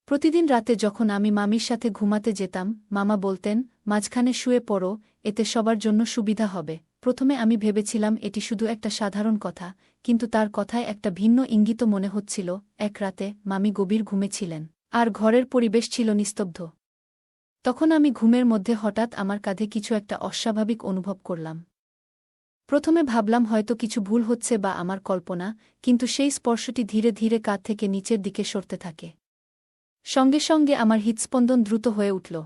প্রতিদিন রাতে যখন আমি মামির সাথে ঘুমাতে যেতাম, মামা বলতেন, মাঝখানে শুয়ে পড়ো, এতে সবার জন্য সুবিধা হবে। প্রথমে আমি ভেবেছিলাম এটি শুধু একটা সাধারণ কথা, কিন্তু তার কথায় একটা ভিন্ন ইঙ্গিত মনে হচ্ছিল। এক রাতে মামি গভীর ঘুমে ছিলেন, আর ঘরের পরিবেশ ছিল নিস্তব্ধ। তখন আমি ঘুমের মধ্যে হঠাৎ আমার কাঁধে কিছু একটা অস্বাভাবিক অনুভব করলাম। প্রথমে ভাবলাম হয়তো কিছু ভুল হচ্ছে বা আমার কল্পনা, কিন্তু সেই স্পর্শটি ধীরে ধীরে কাঁধ থেকে নিচের দিকে সরতে থাকে। সঙ্গে সঙ্গে আমার হৃৎস্পন্দন দ্রুত হয়ে উঠল।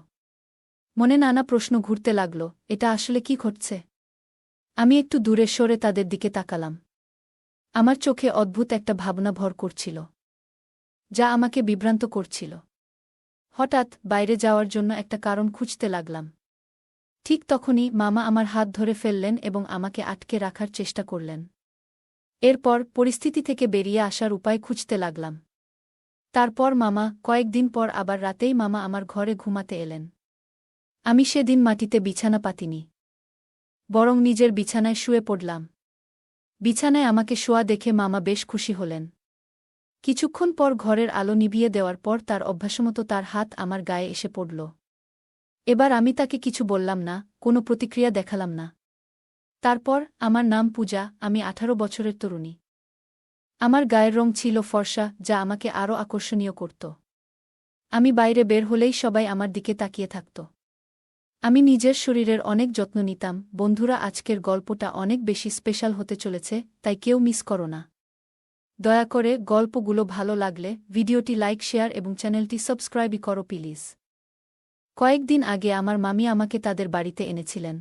মনে নানা প্রশ্ন ঘুরতে লাগল, এটা আসলে কি ঘটছে? আমি একটু দূরে সরে তাদের দিকে তাকালাম। আমার চোখে অদ্ভুত একটা ভাবনা ভর করছিল, যা আমাকে বিভ্রান্ত করছিল। হঠাৎ বাইরে যাওয়ার জন্য একটা কারণ খুঁজতে লাগলাম। ঠিক তখনই মামা আমার হাত ধরে ফেললেন এবং আমাকে আটকে রাখার চেষ্টা করলেন। এরপর পরিস্থিতি থেকে বেরিয়ে আসার উপায় খুঁজতে লাগলাম। তারপর কয়েকদিন পর আবার রাতেই মামা আমার ঘরে ঘুমাতে এলেন। আমি সেদিন মাটিতে বিছানা পাতিনি, বরং নিজের বিছানায় শুয়ে পড়লাম। বিছানায় আমাকে শোয়া দেখে মামা বেশ খুশি হলেন। কিছুক্ষণ পর ঘরের আলো নিভিয়ে দেওয়ার পর তার অভ্যাসমতো তার হাত আমার গায়ে এসে পড়ল। এবার আমি তাকে কিছু বললাম না, কোনো প্রতিক্রিয়া দেখালাম না। তারপর, আমার নাম পূজা, আমি 18 বছরের তরুণী। আমার গায়ের রং ছিল ফর্সা, যা আমাকে আরও আকর্ষণীয় করত। আমি বাইরে বের হলেই সবাই আমার দিকে তাকিয়ে থাকত। আমি নিজের শরীরের অনেক যত্ন নিতাম। বন্ধুরা, আজকের গল্পটা অনেক বেশি স্পেশাল হতে চলেছে, তাই কেউ মিস করো না। দয়া করে গল্পগুলো ভালো লাগলে ভিডিওটি লাইক, শেয়ার এবং চ্যানেলটি সাবস্ক্রাইব করো প্লিজ। কয়েকদিন আগে আমার মামি আমাকে তাদের বাড়িতে এনেছিলেন।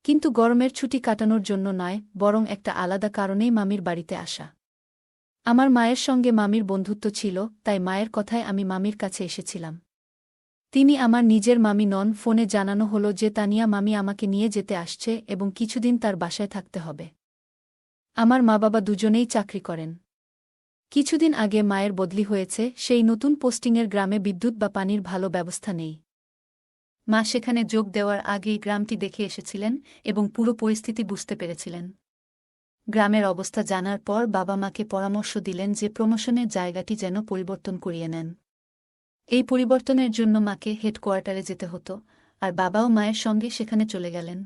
কিন্তু গরমের ছুটি কাটানোর জন্য নয়, বরং একটা আলাদা কারণেই মামির বাড়িতে আসা। আমার মায়ের সঙ্গে মামির বন্ধুত্ব ছিল, তাই মায়ের কথায় আমি মামির কাছে এসেছিলাম। তিনি আমার নিজের মামি নন। ফোনে জানানো হলো যে তানিয়া মামি আমাকে নিয়ে যেতে আসছে এবং কিছুদিন তার বাসায় থাকতে হবে। আমার মা-বাবা দুজনেই চাকরি করেন। কিছুদিন আগে মায়ের বদলি হয়েছে, সেই নতুন পোস্টিংয়ের গ্রামে বিদ্যুৎ বা পানির ভালো ব্যবস্থা নেই। মা সেখানে যোগ দেওয়ার আগেই গ্রামটি দেখে এসেছিলেন এবং পুরো পরিস্থিতি বুঝতে পেরেছিলেন। গ্রামের অবস্থা জানার পর বাবা মাকে পরামর্শ দিলেন যে প্রমোশনের জায়গাটি যেন পরিবর্তন করিয়ে নেন। এই পরিবর্তনের জন্য মাকে হেডকোয়ার্টারে যেতে হতো, আর বাবাও মায়ের সঙ্গে সেখানে চলে গেলেন।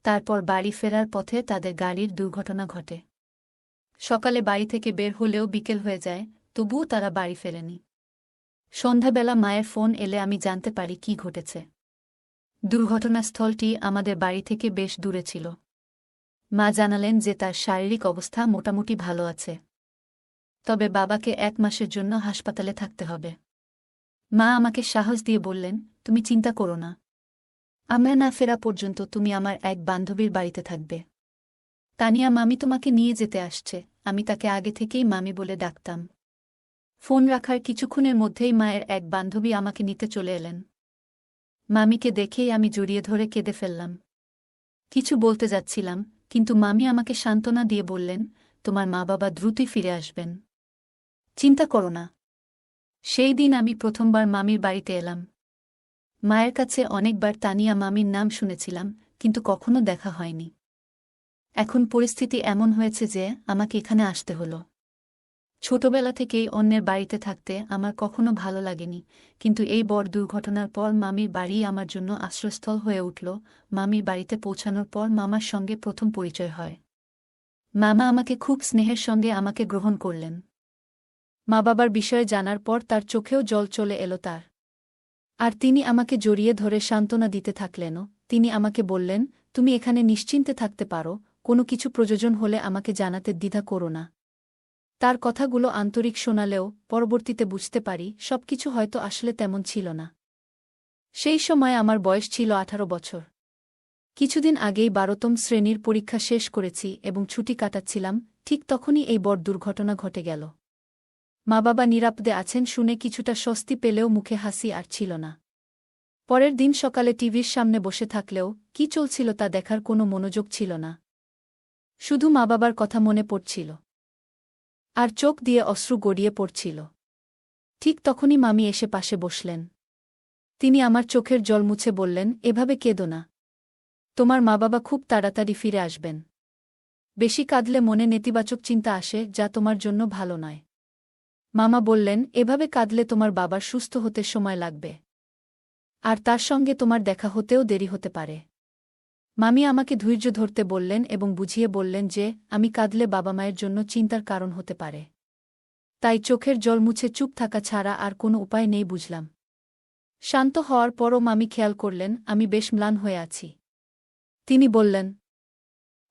তারপর বাড়ি ফেরার পথে তাদের গাড়ির দুর্ঘটনা ঘটে। সকালে বাড়ি থেকে বের হলেও বিকেল হয়ে যায়, তবুও তারা বাড়ি ফেরেনি। সন্ধ্যাবেলা মায়ের ফোন এলে আমি জানতে পারি কী ঘটেছে। দুর্ঘটনাস্থলটি আমাদের বাড়ি থেকে বেশ দূরে ছিল। মা জানালেন যে তার শারীরিক অবস্থা মোটামুটি ভালো আছে, তবে বাবাকে 1 মাসের জন্য হাসপাতালে থাকতে হবে। মা আমাকে সাহস দিয়ে বললেন, তুমি চিন্তা করো না, আমরা না ফেরা পর্যন্ত তুমি আমার এক বান্ধবীর বাড়িতে থাকবে। তানিয়া মামি তোমাকে নিয়ে যেতে আসছে। আমি তাকে আগে থেকেই মামি বলে ডাকতাম। ফোন রাখার কিছুক্ষণের মধ্যেই মায়ের এক বান্ধবী আমাকে নিতে চলে এলেন। মামিকে দেখেই আমি জড়িয়ে ধরে কেঁদে ফেললাম। কিছু বলতে যাচ্ছিলাম, কিন্তু মামি আমাকে সান্ত্বনা দিয়ে বললেন, তোমার মা-বাবা দ্রুতই ফিরে আসবেন, চিন্তা করো না। সেই দিন আমি প্রথমবার মামির বাড়িতে এলাম। মায়ের কাছে অনেকবার তানিয়া মামির নাম শুনেছিলাম, কিন্তু কখনো দেখা হয়নি। এখন পরিস্থিতি এমন হয়েছে যে আমাকে এখানে আসতে হলো। ছোটবেলা থেকেই অন্যের বাড়িতে থাকতে আমার কখনো ভালো লাগেনি, কিন্তু এই বড় দুর্ঘটনার পর মামির বাড়ি আমার জন্য আশ্রয়স্থল হয়ে উঠল। মামির বাড়িতে পৌঁছানোর পর মামার সঙ্গে প্রথম পরিচয় হয়। মামা আমাকে খুব স্নেহের সঙ্গে আমাকে গ্রহণ করলেন। মা-বাবার বিষয়ে জানার পর তার চোখেও জল চলে এলো তার। আর তিনি আমাকে জড়িয়ে ধরে সান্ত্বনা দিতে থাকলেনও। তিনি আমাকে বললেন, তুমি এখানে নিশ্চিন্তে থাকতে পারো, কোনো কিছু প্রয়োজন হলে আমাকে জানাতে দ্বিধা করো না। তার কথাগুলো আন্তরিক শোনালেও পরবর্তীতে বুঝতে পারি সবকিছু হয়তো আসলে তেমন ছিল না। সেই সময় আমার বয়স ছিল 18 বছর। কিছুদিন আগেই 12তম শ্রেণীর পরীক্ষা শেষ করেছি এবং ছুটি কাটাচ্ছিলাম, ঠিক তখনই এই বড় দুর্ঘটনা ঘটে গেল। মা-বাবা নিরাপদে আছেন শুনে কিছুটা স্বস্তি পেলেও মুখে হাসি আর ছিল না। পরের দিন সকালে টিভির সামনে বসে থাকলেও কি চলছিল তা দেখার কোনো মনোযোগ ছিল না। শুধু মা-বাবার কথা মনে পড়ছিল, আর চোখ দিয়ে অশ্রু গড়িয়ে পড়ছিল। ঠিক তখনই মামি এসে পাশে বসলেন। তিনি আমার চোখের জল মুছে বললেন, এভাবে কেঁদো না, তোমার মা-বাবা খুব তাড়াতাড়ি ফিরে আসবেন। বেশি কাঁদলে মনে নেতিবাচক চিন্তা আসে, যা তোমার জন্য ভালো নয়। মামা বললেন, এভাবে কাঁদলে তোমার বাবার সুস্থ হতে সময় লাগবে। আর তার সঙ্গে তোমার দেখা হতেও দেরি হতে পারে। মামি আমাকে ধৈর্য ধরতে বললেন এবং বুঝিয়ে বললেন যে আমি কাঁদলে বাবা মায়ের জন্য চিন্তার কারণ হতে পারে। তাই চোখের জল মুছে চুপ থাকা ছাড়া আর কোনো উপায় নেই বুঝলাম। শান্ত হওয়ার পরও মামি খেয়াল করলেন আমি বেশ ম্লান হয়ে আছি। তিনি বললেন,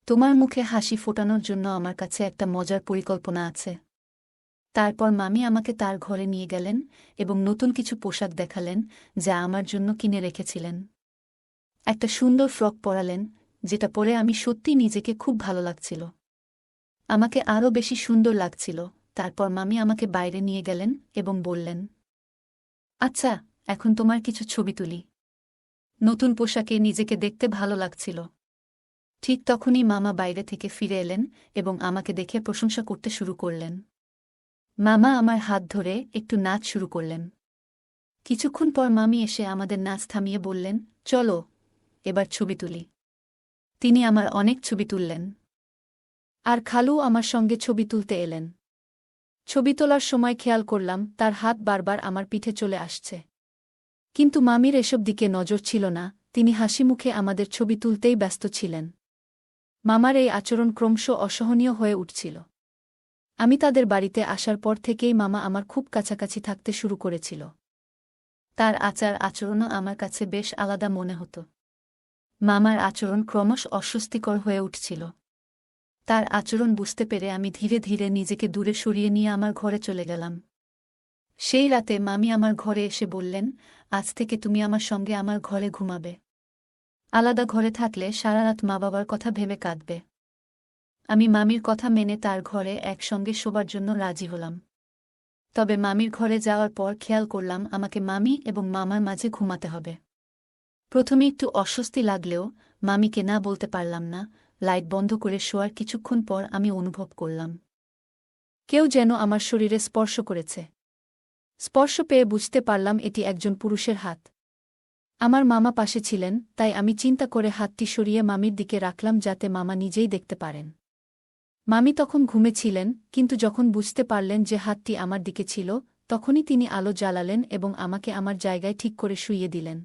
তোমার মুখে হাসি ফোটানোর জন্য আমার কাছে একটা মজার পরিকল্পনা আছে। তারপর মামি আমাকে তার ঘরে নিয়ে গেলেন এবং নতুন কিছু পোশাক দেখালেন যা আমার জন্য কিনে রেখেছিলেন। একটা সুন্দর ফ্রক পরালেন, যেটা পরে আমি সত্যি নিজেকে খুব ভালো লাগছিল। আমাকে আরও বেশি সুন্দর লাগছিল। তারপর মামি আমাকে বাইরে নিয়ে গেলেন এবং বললেন, আচ্ছা, এখন তোমার কিছু ছবি তুলি। নতুন পোশাকে নিজেকে দেখতে ভালো লাগছিল। ঠিক তখনই মামা বাইরে থেকে ফিরে এলেন এবং আমাকে দেখে প্রশংসা করতে শুরু করলেন। মামা আমার হাত ধরে একটু নাচ শুরু করলেন। কিছুক্ষণ পর মামি এসে আমাদের নাচ থামিয়ে বললেন, চলো এবার ছবি তুলি। তিনি আমার অনেক ছবি তুললেন। আর খালু আমার সঙ্গে ছবি তুলতে এলেন। ছবি তোলার সময় খেয়াল করলাম তার হাত বারবার আমার পিঠে চলে আসছে। কিন্তু মামির এসব দিকে নজর ছিল না, তিনি হাসিমুখে আমাদের ছবি তুলতেই ব্যস্ত ছিলেন। মামার এই আচরণ ক্রমশ অসহনীয় হয়ে উঠছিল। আমি তাদের বাড়িতে আসার পর থেকেই মামা আমার খুব কাছাকাছি থাকতে শুরু করেছিল। তার আচার আচরণও আমার কাছে বেশ আলাদা মনে হতো। মামার আচরণ ক্রমশ অস্বস্তিকর হয়ে উঠছিল। তার আচরণ বুঝতে পেরে আমি ধীরে ধীরে নিজেকে দূরে সরিয়ে নিয়ে আমার ঘরে চলে গেলাম। সেই রাতে মামি আমার ঘরে এসে বললেন, আজ থেকে তুমি আমার সঙ্গে আমার ঘরে ঘুমাবে। আলাদা ঘরে থাকলে সারা রাত মা বাবার কথা ভেবে কাঁদবে। আমি মামির কথা মেনে তার ঘরে একসঙ্গে শোবার জন্য রাজি হলাম। তবে মামির ঘরে যাওয়ার পর খেয়াল করলাম আমাকে মামি এবং মামার মাঝে ঘুমাতে হবে। প্রথমে একটু অস্বস্তি লাগলেও মামিকে না বলতে পারলাম না। লাইট বন্ধ করে শোয়ার কিছুক্ষণ পর আমি অনুভব করলাম কেউ যেন আমার শরীরে স্পর্শ করেছে। স্পর্শ পেয়ে বুঝতে পারলাম এটি একজন পুরুষের হাত। আমার মামা পাশে ছিলেন, তাই আমি চিন্তা করে হাতটি সরিয়ে মামির দিকে রাখলাম যাতে মামা নিজেই দেখতে পারেন। মামি তখন ঘুমেছিলেন, কিন্তু যখন বুঝতে পারলেন যে হাতটি আমার দিকে ছিল, তখনই তিনি আলো জ্বালালেন এবং আমাকে আমার জায়গায় ঠিক করে শুইয়ে দিলেন।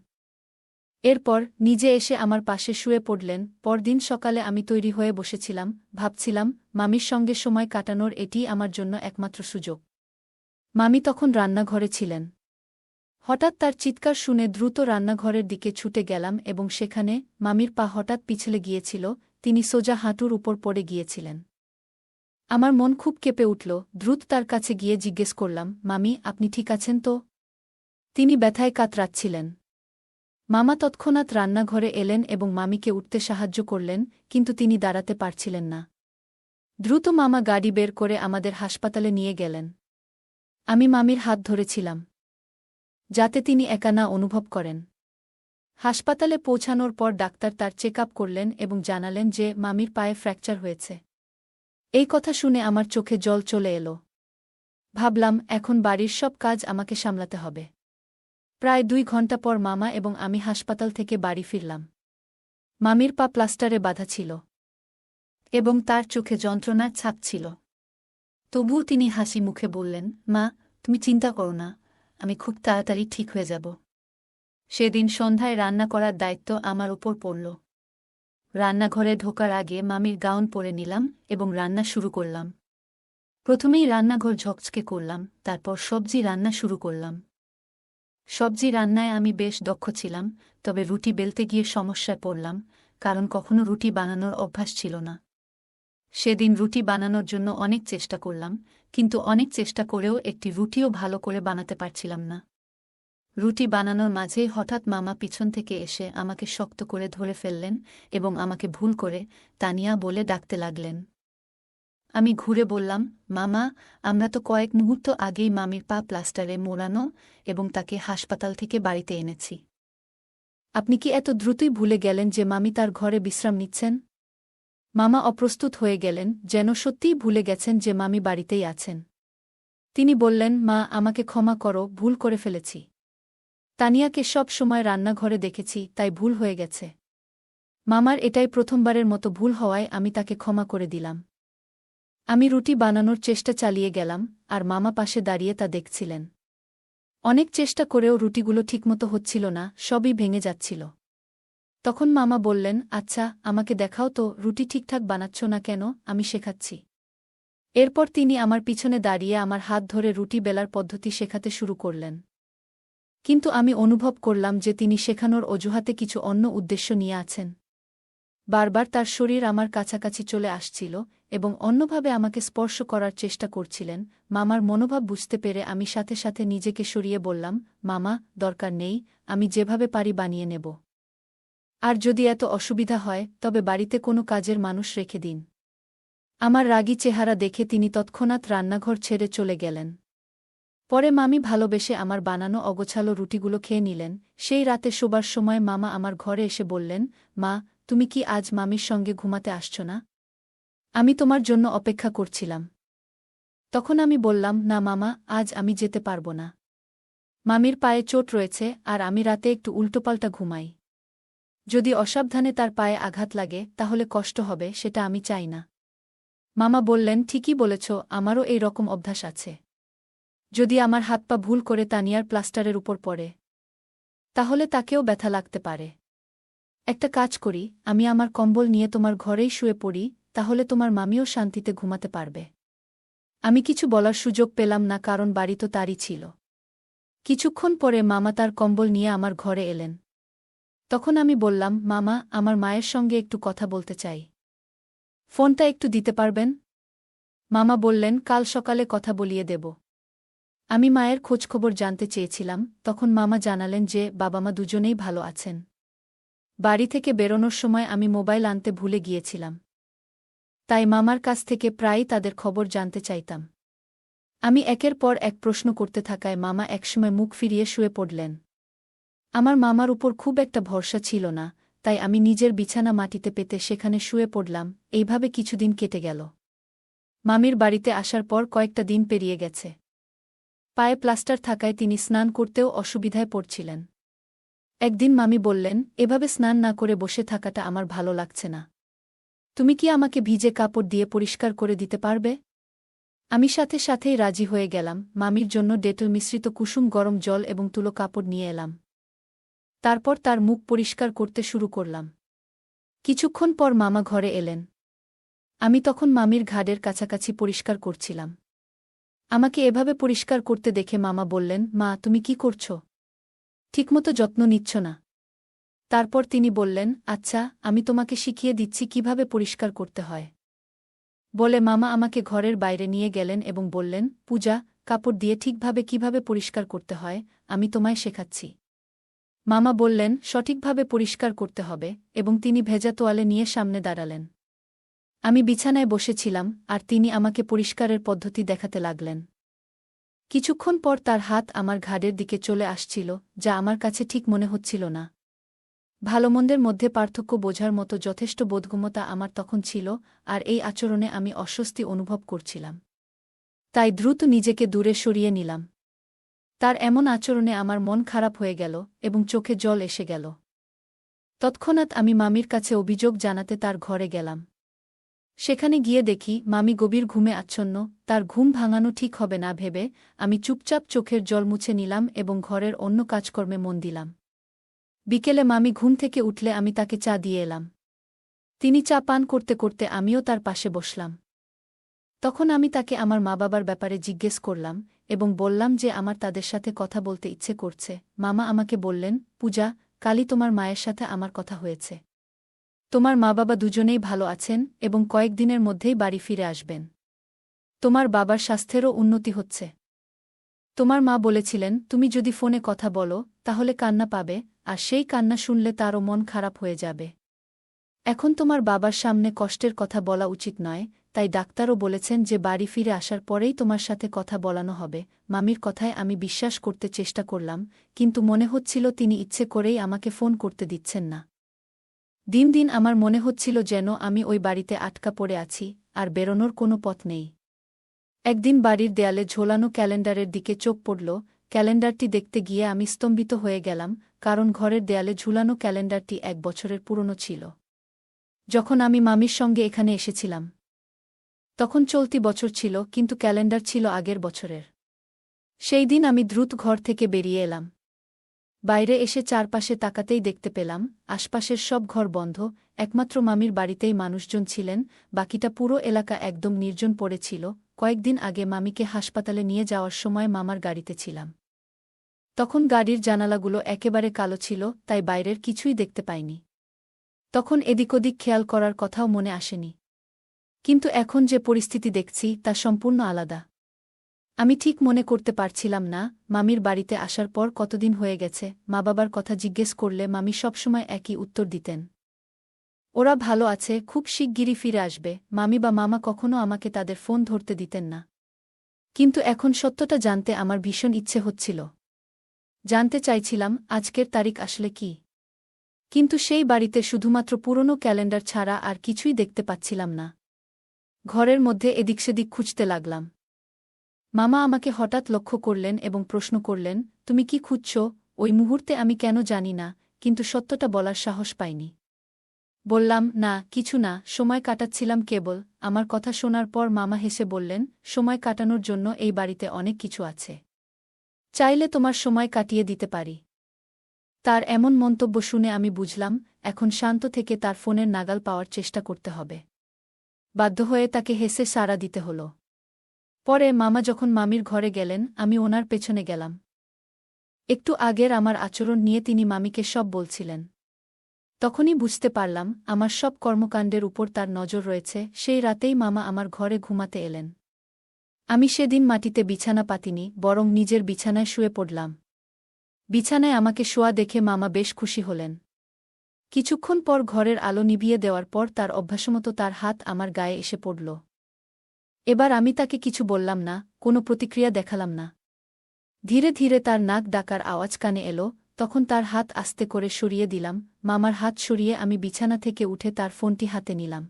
এরপর নিজে এসে আমার পাশে শুয়ে পড়লেন। পরদিন সকালে আমি তৈরি হয়ে বসেছিলাম, ভাবছিলাম মামির সঙ্গে সময় কাটানোর এটিই আমার জন্য একমাত্র সুযোগ। মামি তখন রান্নাঘরে ছিলেন। হঠাৎ তার চিৎকার শুনে দ্রুত রান্নাঘরের দিকে ছুটে গেলাম এবং সেখানে মামির পা হঠাৎ পিছলে গিয়েছিল, তিনি সোজা হাঁটুর উপর পড়ে গিয়েছিলেন। আমার মন খুব কেঁপে উঠল। দ্রুত তার কাছে গিয়ে জিজ্ঞেস করলাম, মামি, আপনি ঠিক আছেন তো? তিনি ব্যথায় কাতরাচ্ছিলেন। মামা তৎক্ষণাৎ রান্নাঘরে এলেন এবং মামিকে উঠতে সাহায্য করলেন, কিন্তু তিনি দাঁড়াতে পারছিলেন না। দ্রুত মামা গাড়ি বের করে আমাদের হাসপাতালে নিয়ে গেলেন। আমি মামির হাত ধরেছিলাম, যাতে তিনি একা না অনুভব করেন। হাসপাতালে পৌঁছানোর পর ডাক্তার তার চেক আপ করলেন এবং জানালেন যে মামির পায়ে ফ্র্যাকচার হয়েছে। এই কথা শুনে আমার চোখে জল চলে এলো। ভাবলাম এখন বাড়ির সব কাজ আমাকে সামলাতে হবে। প্রায় 2 ঘণ্টা পর মামা এবং আমি হাসপাতাল থেকে বাড়ি ফিরলাম। মামির পা প্লাস্টারে বাঁধা ছিল এবং তার চোখে যন্ত্রণার ছাপ ছিল। তবুও তিনি হাসি মুখে বললেন, মা, তুমি চিন্তা করো না, আমি খুব তাড়াতাড়ি ঠিক হয়ে যাব। সেদিন সন্ধ্যায় রান্না করার দায়িত্ব আমার উপর পড়ল। রান্নাঘরে ঢোকার আগে মামির গাউন পরে নিলাম এবং রান্না শুরু করলাম। প্রথমেই রান্নাঘর ঝকঝকে করলাম, তারপর সবজি রান্না শুরু করলাম। সবজি রান্নায় আমি বেশ দক্ষ ছিলাম, তবে রুটি বেলতে গিয়ে সমস্যায় পড়লাম, কারণ কখনো রুটি বানানোর অভ্যাস ছিল না। সেদিন রুটি বানানোর জন্য অনেক চেষ্টা করলাম, কিন্তু অনেক চেষ্টা করেও একটি রুটিও ভালো করে বানাতে পারছিলাম না। রুটি বানানোর মাঝেই হঠাৎ মামা পিছন থেকে এসে আমাকে শক্ত করে ধরে ফেললেন এবং আমাকে ভুল করে তানিয়া বলে ডাকতে লাগলেন। আমি ঘুরে বললাম, মামা, আমরা তো কয়েক মুহূর্ত আগেই মামির পা প্লাস্টারে মোড়ানো এবং তাকে হাসপাতাল থেকে বাড়িতে এনেছি। আপনি কি এত দ্রুতই ভুলে গেলেন যে মামি তার ঘরে বিশ্রাম নিচ্ছেন? মামা অপ্রস্তুত হয়ে গেলেন, যেন সত্যিই ভুলে গেছেন যে মামি বাড়িতেই আছেন। তিনি বললেন, মা, আমাকে ক্ষমা করো, ভুল করে ফেলেছি। তানিয়াকে সব সময় রান্নাঘরে দেখেছি, তাই ভুল হয়ে গেছে। মামার এটাই প্রথমবারের মতো ভুল হওয়ায় আমি তাকে ক্ষমা করে দিলাম। আমি রুটি বানানোর চেষ্টা চালিয়ে গেলাম, আর মামা পাশে দাঁড়িয়ে তা দেখছিলেন। অনেক চেষ্টা করেও রুটিগুলো ঠিকমতো হচ্ছিল না, সবই ভেঙে যাচ্ছিল। তখন মামা বললেন, আচ্ছা, আমাকে দেখাও তো, রুটি ঠিকঠাক বানাচ্ছ না কেন, আমি শেখাচ্ছি। এরপর তিনি আমার পিছনে দাঁড়িয়ে আমার হাত ধরে রুটি বেলার পদ্ধতি শেখাতে শুরু করলেন। কিন্তু আমি অনুভব করলাম যে তিনি শেখানোর অজুহাতে কিছু অন্য উদ্দেশ্য নিয়ে আছেন। বারবার তার শরীর আমার কাছাকাছি চলে আসছিল এবং অন্যভাবে আমাকে স্পর্শ করার চেষ্টা করছিলেন। মামার মনোভাব বুঝতে পেরে আমি সাথে সাথে নিজেকে সরিয়ে বললাম, মামা, দরকার নেই, আমি যেভাবে পারি বানিয়ে নেব। আর যদি এত অসুবিধা হয় তবে বাড়িতে কোনো কাজের মানুষ রেখে দিন। আমার রাগী চেহারা দেখে তিনি তৎক্ষণাৎ রান্নাঘর ছেড়ে চলে গেলেন। পরে মামি ভালোবেসে আমার বানানো অগোছালো রুটিগুলো খেয়ে নিলেন। সেই রাতে শোবার সময় মামা আমার ঘরে এসে বললেন, মা, তুমি কি আজ মামির সঙ্গে ঘুমাতে আসছ না? আমি তোমার জন্য অপেক্ষা করছিলাম। তখন আমি বললাম, না মামা, আজ আমি যেতে পারব না। মামির পায়ে চোট রয়েছে আর আমি রাতে একটু উল্টোপাল্টা ঘুমাই। যদি অসাবধানে তার পায়ে আঘাত লাগে তাহলে কষ্ট হবে, সেটা আমি চাই না। মামা বললেন, ঠিকই বলেছ, আমারও এই রকম অভ্যাস আছে। যদি আমার হাত পা ভুল করে তানিয়ার প্লাস্টারের উপর পড়ে, তাহলে তাকেও ব্যথা লাগতে পারে। একটা কাজ করি, আমি আমার কম্বল নিয়ে তোমার ঘরেই শুয়ে পড়ি, তাহলে তোমার মামিও শান্তিতে ঘুমাতে পারবে। আমি কিছু বলার সুযোগ পেলাম না, কারণ বাড়ি তো তারই ছিল। কিছুক্ষণ পরে মামা তার কম্বল নিয়ে আমার ঘরে এলেন। তখন আমি বললাম, মামা, আমার মায়ের সঙ্গে একটু কথা বলতে চাই। ফোনটা একটু দিতে পারবেন? মামা বললেন, কাল সকালে কথা বলিয়ে দেব। আমি মায়ের খোঁজখবর জানতে চেয়েছিলাম, তখন মামা জানালেন যে বাবা মা দুজনেই ভালো আছেন। বাড়ি থেকে বেরোনোর সময় আমি মোবাইল আনতে ভুলে গিয়েছিলাম। তাই মামার কাছ থেকে প্রায়ই তাদের খবর জানতে চাইতাম। আমি একের পর এক প্রশ্ন করতে থাকায় মামা একসময় মুখ ফিরিয়ে শুয়ে পড়লেন। আমার মামার উপর খুব একটা ভরসা ছিল না, তাই আমি নিজের বিছানা মাটিতে পেতে সেখানে শুয়ে পড়লাম। এইভাবে কিছুদিন কেটে গেল। মামির বাড়িতে আসার পর কয়েকটা দিন পেরিয়ে গেছে। পায়ে প্লাস্টার থাকায় তিনি স্নান করতেও অসুবিধায় পড়ছিলেন। একদিন মামি বললেন, এভাবে স্নান না করে বসে থাকাটা আমার ভালো লাগছে না। তুমি কি আমাকে ভিজে কাপড় দিয়ে পরিষ্কার করে দিতে পারবে? আমি সাথে সাথেই রাজি হয়ে গেলাম। মামির জন্য ডেটল মিশ্রিত কুসুম গরম জল এবং তুলো কাপড় নিয়ে এলাম। তারপর তার মুখ পরিষ্কার করতে শুরু করলাম। কিছুক্ষণ পর মামা ঘরে এলেন। আমি তখন মামির ঘাড়ের কাছাকাছি পরিষ্কার করছিলাম। আমাকে এভাবে পরিষ্কার করতে দেখে মামা বললেন, মা, তুমি কি করছ? ঠিকমতো যত্ন নিচ্ছ না। তারপর তিনি বললেন, আচ্ছা, আমি তোমাকে শিখিয়ে দিচ্ছি কিভাবে পরিষ্কার করতে হয়। বলে মামা আমাকে ঘরের বাইরে নিয়ে গেলেন এবং বললেন, পূজা, কাপড় দিয়ে ঠিকভাবে কিভাবে পরিষ্কার করতে হয় আমি তোমায় শেখাচ্ছি। মামা বললেন, সঠিকভাবে পরিষ্কার করতে হবে, এবং তিনি ভেজা তোয়ালে নিয়ে সামনে দাঁড়ালেন। আমি বিছানায় বসেছিলাম আর তিনি আমাকে পরিষ্কারের পদ্ধতি দেখাতে লাগলেন। কিছুক্ষণ পর তার হাত আমার ঘাড়ের দিকে চলে আসছিল, যা আমার কাছে ঠিক মনে হচ্ছিল না। ভালোমন্দের মধ্যে পার্থক্য বোঝার মতো যথেষ্ট বোধগম্যতা আমার তখন ছিল, আর এই আচরণে আমি অস্বস্তি অনুভব করছিলাম। তাই দ্রুত নিজেকে দূরে সরিয়ে নিলাম। তার এমন আচরণে আমার মন খারাপ হয়ে গেল এবং চোখে জল এসে গেল। তৎক্ষণাৎ আমি মামির কাছে অভিযোগ জানাতে তার ঘরে গেলাম। সেখানে গিয়ে দেখি মামি গভীর ঘুমে আচ্ছন্ন। তার ঘুম ভাঙানো ঠিক হবে না ভেবে আমি চুপচাপ চোখের জল মুছে নিলাম এবং ঘরের অন্য কাজকর্মে মন দিলাম। বিকেলে মামি ঘুম থেকে উঠলে আমি তাকে চা দিয়ে এলাম। তিনি চা পান করতে করতে আমিও তার পাশে বসলাম। তখন আমি তাকে আমার মা-বাবার ব্যাপারে জিজ্ঞেস করলাম এবং বললাম যে আমার তাদের সাথে কথা বলতে ইচ্ছে করছে। মামা আমাকে বললেন, পূজা, কালই তোমার মায়ের সাথে আমার কথা হয়েছে। তোমার মা-বাবা দুজনেই ভালো আছেন এবং কয়েকদিনের মধ্যেই বাড়ি ফিরে আসবেন। তোমার বাবার স্বাস্থ্যেরও উন্নতি হচ্ছে। তোমার মা বলেছিলেন, তুমি যদি ফোনে কথা বলো তাহলে কান্না পাবে, আর সেই কান্না শুনলে তারও মন খারাপ হয়ে যাবে। এখন তোমার বাবার সামনে কষ্টের কথা বলা উচিত নয়, তাই ডাক্তারও বলেছেন যে বাড়ি ফিরে আসার পরেই তোমার সাথে কথা বলানো হবে। মামির কথায় আমি বিশ্বাস করতে চেষ্টা করলাম, কিন্তু মনে হচ্ছিল তিনি ইচ্ছে করেই আমাকে ফোন করতে দিচ্ছেন না। দিন দিন আমার মনে হচ্ছিল যেন আমি ওই বাড়িতে আটকা পড়ে আছি, আর বেরোনোর কোনো পথ নেই। একদিন বাড়ির দেয়ালে ঝোলানো ক্যালেন্ডারের দিকে চোখ পড়ল। ক্যালেন্ডারটি দেখতে গিয়ে আমি স্তম্ভিত হয়ে গেলাম, কারণ ঘরের দেয়ালে ঝুলানো ক্যালেন্ডারটি 1 বছরের পুরনো ছিল, যখন আমি মামির সঙ্গে এখানে এসেছিলাম। তখন চলতি বছর ছিল, কিন্তু ক্যালেন্ডার ছিল আগের বছরের। সেই দিন আমি দ্রুত ঘর থেকে বেরিয়ে এলাম। বাইরে এসে চারপাশে তাকাতেই দেখতে পেলাম আশপাশের সব ঘর বন্ধ, একমাত্র মামির বাড়িতেই মানুষজন ছিলেন, বাকিটা পুরো এলাকা একদম নির্জন পড়েছিল। কয়েকদিন আগে মামিকে হাসপাতালে নিয়ে যাওয়ার সময় মামার গাড়িতে ছিলাম। তখন গাড়ির জানালাগুলো একেবারে কালো ছিল, তাই বাইরের কিছুই দেখতে পাইনি। তখন এদিক ওদিক খেয়াল করার কথাও মনে আসেনি। কিন্তু এখন যে পরিস্থিতি দেখছি তা সম্পূর্ণ আলাদা। আমি ঠিক মনে করতে পারছিলাম না মামির বাড়িতে আসার পর কতদিন হয়ে গেছে। মা বাবার কথা জিজ্ঞেস করলে মামি সবসময় একই উত্তর দিতেন, ওরা ভালো আছে, খুব শিগগিরই ফিরে আসবে। মামি বা মামা কখনো আমাকে তাদের ফোন ধরতে দিতেন না। কিন্তু এখন সত্যটা জানতে আমার ভীষণ ইচ্ছে হচ্ছিল। জানতে চাইছিলাম আজকের তারিখ আসলে কি। কিন্তু সেই বাড়িতে শুধুমাত্র পুরনো ক্যালেন্ডার ছাড়া আর কিছুই দেখতে পাচ্ছিলাম না। ঘরের মধ্যে এদিক সেদিক খুঁজতে লাগলাম। মামা আমাকে হঠাৎ লক্ষ্য করলেন এবং প্রশ্ন করলেন, তুমি কি খুঁজছ? ওই মুহূর্তে আমি কেন জানি না, কিন্তু সত্যটা বলার সাহস পাইনি। বললাম, না কিছু না, সময় কাটাচ্ছিলাম কেবল। আমার কথা শোনার পর মামা হেসে বললেন, সময় কাটানোর জন্য এই বাড়িতে অনেক কিছু আছে, চাইলে তোমার সময় কাটিয়ে দিতে পারি। তার এমন মন্তব্য শুনে আমি বুঝলাম এখন শান্ত থেকে তার ফোনের নাগাল পাওয়ার চেষ্টা করতে হবে। বাধ্য হয়ে তাকে হেসে সাড়া দিতে হল। পরে মামা যখন মামির ঘরে গেলেন, আমি ওনার পেছনে গেলাম। একটু আগের আমার আচরণ নিয়ে তিনি মামিকে সব বলছিলেন। তখনই বুঝতে পারলাম আমার সব কর্মকাণ্ডের উপর তার নজর রয়েছে। সেই রাতেই মামা আমার ঘরে ঘুমাতে এলেন। আমি সেদিন মাটিতে বিছানা পাতিনি, বরং নিজের বিছানায় শুয়ে পড়লাম। বিছানায় আমাকে শোয়া দেখে মামা বেশ খুশি হলেন। কিছুক্ষণ পর ঘরের আলো নিভিয়ে দেওয়ার পর তার অভ্যাসমতো তার হাত আমার গায়ে এসে পড়ল। এবার আমি তাকে কিছু বললাম না, কোনো প্রতিক্রিয়া দেখালাম না। ধীরে ধীরে তার নাক ডাকার আওয়াজ কানে এলো, তখন তার হাত আস্তে করে সরিয়ে দিলাম। মামার হাত সরিয়ে আমি বিছানা থেকে উঠে তার ফোনটি হাতে নিলাম।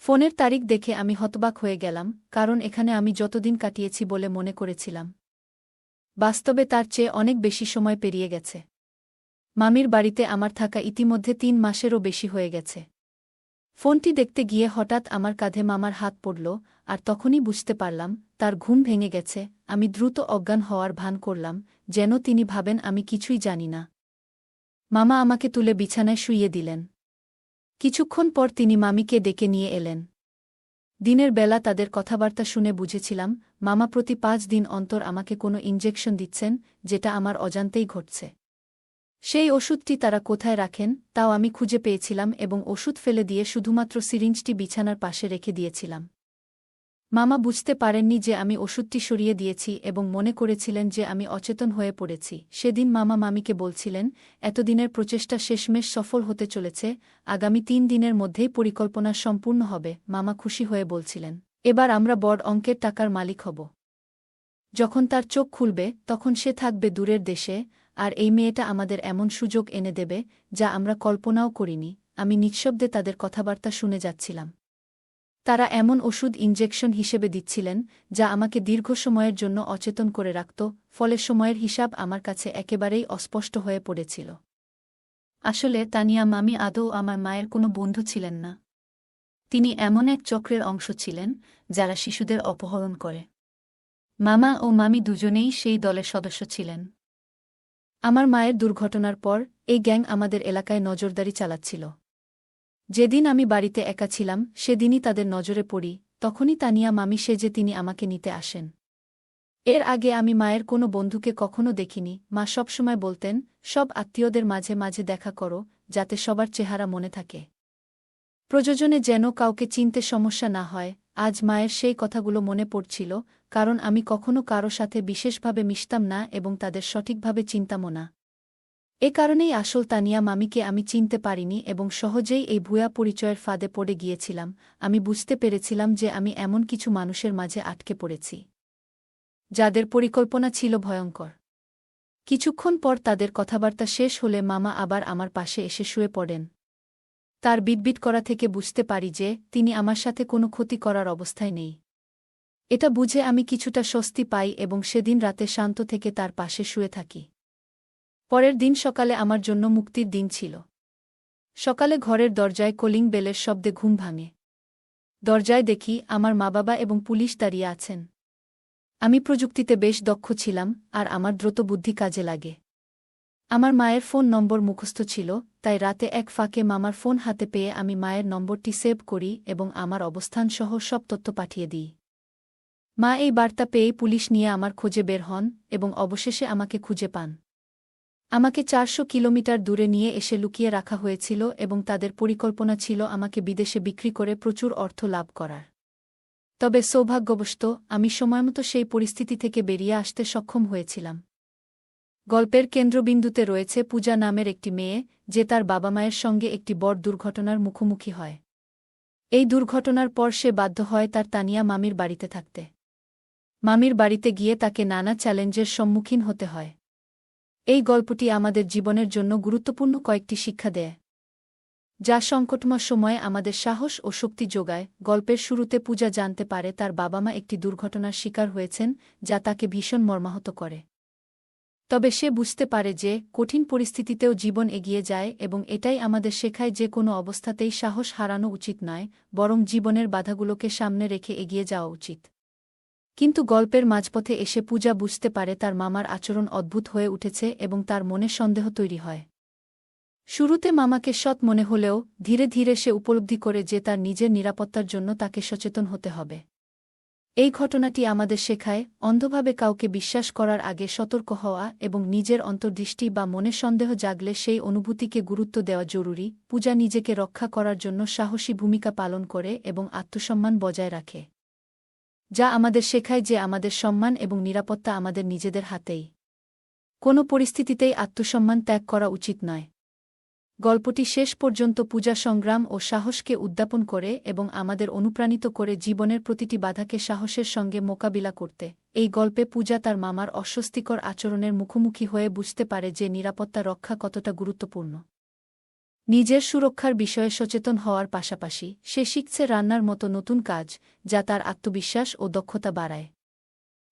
ফোনের তারিখ দেখে আমি হতবাক হয়ে গেলাম, কারণ এখানে আমি যতদিন কাটিয়েছি বলে মনে করেছিলাম, বাস্তবে তার চেয়ে অনেক বেশি সময় পেরিয়ে গেছে। মামির বাড়িতে আমার থাকা ইতিমধ্যে ৩ মাসেরও বেশি হয়ে গেছে। ফোনটি দেখতে গিয়ে হঠাৎ আমার কাঁধে মামার হাত পড়ল, আর তখনই বুঝতে পারলাম তার ঘুম ভেঙে গেছে। আমি দ্রুত অজ্ঞান হওয়ার ভান করলাম, যেন তিনি ভাবেন আমি কিছুই জানি না। মামা আমাকে তুলে বিছানায় শুইয়ে দিলেন। কিছুক্ষণ পর তিনি মামিকে ডেকে নিয়ে এলেন। দিনের বেলা তাদের কথাবার্তা শুনে বুঝেছিলাম মামা প্রতি ৫ দিন অন্তর আমাকে কোনো ইনজেকশন দিচ্ছেন, যেটা আমার অজান্তেই ঘটছে। সেই ওষুধটি তারা কোথায় রাখেন তাও আমি খুঁজে পেয়েছিলাম এবং ওষুধ ফেলে দিয়ে শুধুমাত্র সিরিঞ্জটি বিছানার পাশে রেখে দিয়েছিলাম। মামা বুঝতে পারেননি যে আমি ওষুধটি সরিয়ে দিয়েছি এবং মনে করেছিলেন যে আমি অচেতন হয়ে পড়েছি। সেদিন মামা মামিকে বলছিলেন, এতদিনের প্রচেষ্টা শেষমেশ সফল হতে চলেছে, আগামী ৩ দিনের মধ্যেই পরিকল্পনা সম্পূর্ণ হবে। মামা খুশি হয়ে বলছিলেন, এবার আমরা বড় অঙ্কের টাকার মালিক হব। যখন তার চোখ খুলবে তখন সে থাকবে দূরের দেশে, আর এই মেয়েটা আমাদের এমন সুযোগ এনে দেবে যা আমরা কল্পনাও করিনি। আমি নিঃশব্দে তাদের কথাবার্তা শুনে যাচ্ছিলাম। তারা এমন ওষুধ ইনজেকশন হিসেবে দিচ্ছিলেন যা আমাকে দীর্ঘ সময়ের জন্য অচেতন করে রাখত, ফলে সময়ের হিসাব আমার কাছে একেবারেই অস্পষ্ট হয়ে পড়েছিল। আসলে তানিয়া মামি আদৌ আমার মায়ের কোনো বন্ধু ছিলেন না। তিনি এমন এক চক্রের অংশ ছিলেন যারা শিশুদের অপহরণ করে। মামা ও মামি দুজনেই সেই দলের সদস্য ছিলেন। আমার মায়ের দুর্ঘটনার পর এই গ্যাং আমাদের এলাকায় নজরদারি চালাচ্ছিল। যেদিন আমি বাড়িতে একা ছিলাম সেদিনই তাদের নজরে পড়ি, তখনই তানিয়া মামি সেজে তিনি আমাকে নিতে আসেন। এর আগে আমি মায়ের কোনো বন্ধুকে কখনো দেখিনি। মা সবসময় বলতেন, সব আত্মীয়দের মাঝে মাঝে দেখা করো, যাতে সবার চেহারা মনে থাকে, প্রয়োজনে যেন কাউকে চিনতে সমস্যা না হয়। আজ মায়ের সেই কথাগুলো মনে পড়ছিল, কারণ আমি কখনো কারো সাথে বিশেষভাবে মিশতাম না এবং তাদের সঠিকভাবে চিনতামও না। এ কারণেই আসল তানিয়া মামিকে আমি চিনতে পারিনি এবং সহজেই এই ভুয়া পরিচয়ের ফাঁদে পড়ে গিয়েছিলাম। আমি বুঝতে পেরেছিলাম যে আমি এমন কিছু মানুষের মাঝে আটকে পড়েছি যাদের পরিকল্পনা ছিল ভয়ঙ্কর। কিছুক্ষণ পর তাদের কথাবার্তা শেষ হলে মামা আবার আমার পাশে এসে শুয়ে পড়েন। তার বিটবিট করা থেকে বুঝতে পারি যে তিনি আমার সাথে কোনো ক্ষতি করার অবস্থায় নেই। এটা বুঝে আমি কিছুটা স্বস্তি পাই এবং সেদিন রাতে শান্ত থেকে তার পাশে শুয়ে থাকি। পরের দিন সকালে আমার জন্য মুক্তির দিন ছিল। সকালে ঘরের দরজায় কলিং বেলের শব্দে ঘুম ভাঙে। দরজায় দেখি আমার মা-বাবা এবং পুলিশ দাঁড়িয়ে আছেন। আমি প্রযুক্তিতে বেশ দক্ষ ছিলাম, আর আমার দ্রুত বুদ্ধি কাজে লাগে। আমার মায়ের ফোন নম্বর মুখস্থ ছিল, তাই রাতে এক ফাঁকে মামার ফোন হাতে পেয়ে আমি মায়ের নম্বরটি সেভ করি এবং আমার অবস্থানসহ সব তথ্য পাঠিয়ে দিই। মা এই বার্তা পেয়েই পুলিশ নিয়ে আমার খোঁজে বের হন এবং অবশেষে আমাকে খুঁজে পান। আমাকে ৪০০ কিলোমিটার দূরে নিয়ে এসে লুকিয়ে রাখা হয়েছিল এবং তাদের পরিকল্পনা ছিল আমাকে বিদেশে বিক্রি করে প্রচুর অর্থ লাভ করার। তবে সৌভাগ্যবশত আমি সময়মতো সেই পরিস্থিতি থেকে বেরিয়ে আসতে সক্ষম হয়েছিলাম। গল্পের কেন্দ্রবিন্দুতে রয়েছে পূজা নামের একটি মেয়ে, যে তার বাবা মায়ের সঙ্গে একটি বড় দুর্ঘটনার মুখোমুখি হয়। এই দুর্ঘটনার পর সে বাধ্য হয় তার তানিয়া মামির বাড়িতে থাকতে। মামির বাড়িতে গিয়ে তাকে নানা চ্যালেঞ্জের সম্মুখীন হতে হয়। এই গল্পটি আমাদের জীবনের জন্য গুরুত্বপূর্ণ কয়েকটি শিক্ষা দেয়, যা সংকটময় সময়ে আমাদের সাহস ও শক্তি যোগায়। গল্পের শুরুতে পূজা জানতে পারে তার বাবা মা একটি দুর্ঘটনার শিকার হয়েছেন, যা তাকে ভীষণ মর্মাহত করে। তবে সে বুঝতে পারে যে কঠিন পরিস্থিতিতেও জীবন এগিয়ে যায় এবং এটাই আমাদের শেখায় যে কোনো অবস্থাতেই সাহস হারানো উচিত নয়, বরং জীবনের বাধাগুলোকে সামনে রেখে এগিয়ে যাওয়া উচিত। কিন্তু গল্পের মাঝপথে এসে পূজা বুঝতে পারে তার মামার আচরণ অদ্ভুত হয়ে উঠেছে এবং তার মনে সন্দেহ তৈরি হয়। শুরুতে মামাকে সৎ মনে হলেও ধীরে ধীরে সে উপলব্ধি করে যে তার নিজের নিরাপত্তার জন্য তাকে সচেতন হতে হবে। এই ঘটনাটি আমাদের শেখায়, অন্ধভাবে কাউকে বিশ্বাস করার আগে সতর্ক হওয়া এবং নিজের অন্তর্দৃষ্টি বা মনে সন্দেহ জাগলে সেই অনুভূতিকে গুরুত্ব দেওয়া জরুরি। পূজা নিজেকে রক্ষা করার জন্য সাহসী ভূমিকা পালন করে এবং আত্মসম্মান বজায় রাখে, যা আমাদের শেখায় যে আমাদের সম্মান এবং নিরাপত্তা আমাদের নিজেদের হাতেই। কোনো পরিস্থিতিতেই আত্মসম্মান ত্যাগ করা উচিত নয়। গল্পটি শেষ পর্যন্ত পূজা সংগ্রাম ও সাহসকে উদ্যাপন করে এবং আমাদের অনুপ্রাণিত করে জীবনের প্রতিটি বাধাকে সাহসের সঙ্গে মোকাবিলা করতে। এই গল্পে পূজা তার মামার অস্বস্তিকর আচরণের মুখোমুখি হয়ে বুঝতে পারে যে নিরাপত্তা রক্ষা কতটা গুরুত্বপূর্ণ। নিজের সুরক্ষার বিষয়ে সচেতন হওয়ার পাশাপাশি সে শিখছে রান্নার মতো নতুন কাজ, যা তার আত্মবিশ্বাস ও দক্ষতা বাড়ায়।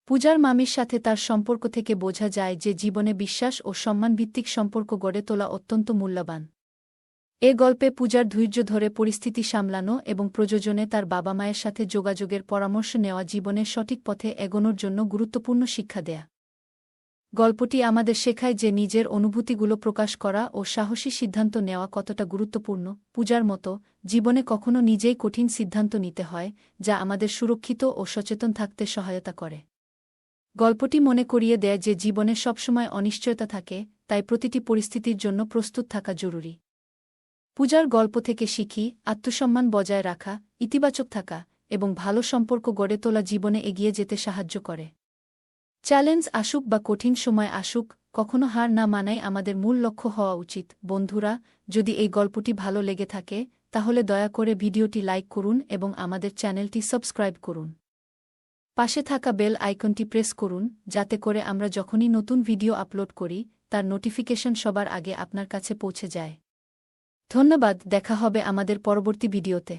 পূজার মামির সাথে তার সম্পর্ক থেকে বোঝা যায় যে জীবনে বিশ্বাস ও সম্মানভিত্তিক সম্পর্ক গড়ে তোলা অত্যন্ত মূল্যবান। এ গল্পে পূজার ধৈর্য ধরে পরিস্থিতি সামলানো এবং প্রয়োজনে তার বাবা মায়ের সাথে যোগাযোগের পরামর্শ নেওয়া জীবনের সঠিক পথে এগোনোর জন্য গুরুত্বপূর্ণ শিক্ষা দেয়া। গল্পটি আমাদের শেখায় যে নিজের অনুভূতিগুলো প্রকাশ করা ও সাহসী সিদ্ধান্ত নেওয়া কতটা গুরুত্বপূর্ণ। পূজার মতো জীবনে কখনো নিজেই কঠিন সিদ্ধান্ত নিতে হয়, যা আমাদের সুরক্ষিত ও সচেতন থাকতে সহায়তা করে। গল্পটি মনে করিয়ে দেয় যে জীবনে সবসময় অনিশ্চয়তা থাকে, তাই প্রতিটি পরিস্থিতির জন্য প্রস্তুত থাকা জরুরি। পূজার গল্প থেকে শিখি, আত্মসম্মান বজায় রাখা, ইতিবাচক থাকা এবং ভালো সম্পর্ক গড়ে তোলা জীবনে এগিয়ে যেতে সাহায্য করে। চ্যালেঞ্জ আসুক বা কঠিন সময় আসুক, কখনো হার না মানাই আমাদের মূল লক্ষ্য হওয়া উচিত। বন্ধুরা, যদি এই গল্পটি ভালো লেগে থাকে তাহলে দয়া করে ভিডিওটি লাইক করুন এবং আমাদের চ্যানেলটি সাবস্ক্রাইব করুন। পাশে থাকা বেল আইকনটি প্রেস করুন, যাতে করে আমরা যখনই নতুন ভিডিও আপলোড করি তার নোটিফিকেশন সবার আগে আপনার কাছে পৌঁছে যায়। ধন্যবাদ, দেখা হবে আমাদের পরবর্তী ভিডিওতে।